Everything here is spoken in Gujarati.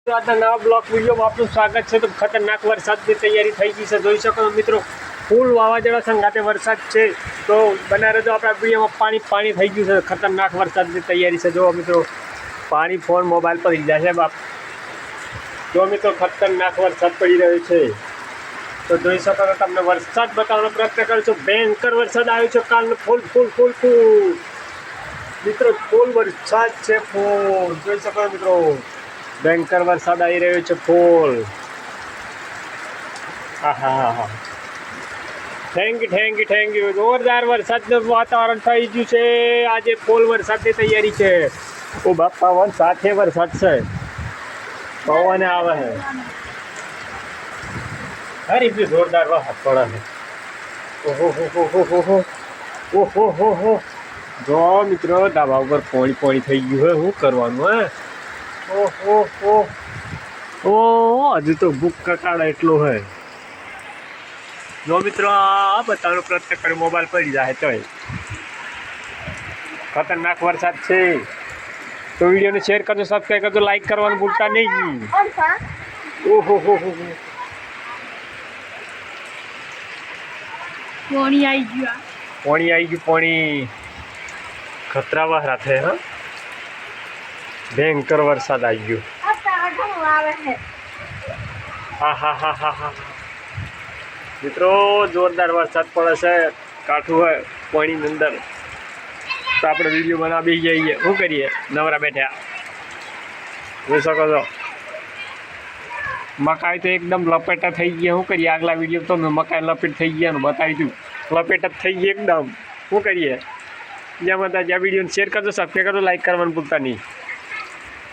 આજના નવા બ્લોક વિડીયોમાં આપનું સ્વાગત છે। તો ખતરનાક વરસાદની તૈયારી થઈ ગઈ છે, જોઈ શકો મિત્રો ફૂલ વાવાઝોડા સંગાતે વરસાદ છે। તો બના રહેજો આપણા વિડીયોમાં। પાણી થઈ ગયું છે, ખતરનાક વરસાદની તૈયારી છે। જો મિત્રો પાણી ફોન મોબાઈલ પર જશે બાપ। જો મિત્રો ખતરનાક વરસાદ પડી રહ્યો છે, તો જોઈ શકો છો। તમને વરસાદ બતાવવાનો પ્રયત્ન કરું છું। ભયંકર વરસાદ આવ્યો છે કાલનો, ફૂલ મિત્રો ફૂલ વરસાદ છે, ફૂલ જોઈ શકો મિત્રો। ભયંકર વરસાદ આવી રહ્યો છે, ફૂલ। હા થેન્ક યુ જોરદાર વરસાદનું વાતાવરણ થઈ ગયું છે। આજે ફૂલ વરસાદની તૈયારી છે। ઓ બાપ પવન સાથે વરસાદ છે, પવન આવે છે, અરે બી જોરદાર વરસાદ પડે છે। ઓહો જો મિત્રો ધાબા ઉપર પાણી થઈ ગયું હોય, શું કરવાનું હે? ઓહો હજુ તો ભૂખ કકાડા એટલો હોય। જો મિત્રો આ બતાવવાનો પ્રયત્ન કરે, મોબાઈલ પડી જાય તો ખતરનાક વરસાદ છે। તો વિડીયોને શેર કરજો, સબસ્ક્રાઈબ કરજો, લાઈક કરવાનું ભૂલતા નહીં। ઓહો પાણી આવી ગયું, પાણી ખતરા વાળા છે। હા ભયંકર વરસાદ આવી ગયો। હા મિત્રો જોરદાર વરસાદ પડે છે, કાઠું હોય પાણીની અંદર। તો આપણે વિડીયો બનાવી જઈએ, શું કરીએ નવરા બેઠા, જોઈ શકો છો। મકાઈ તો એકદમ લપેટા થઈ ગયા, શું કરીએ? આગલા વિડીયો તો મકાઈ લપેટ થઈ ગયા બતાવી દઉં, લપેટ જ થઈ ગઈ એકદમ, શું કરીએ? જ્યાં વિડીયોને શેર કરજો, સબસ્ક્રાઈબ કરજો, લાઈક કરવાનું ભૂલતા નહીં।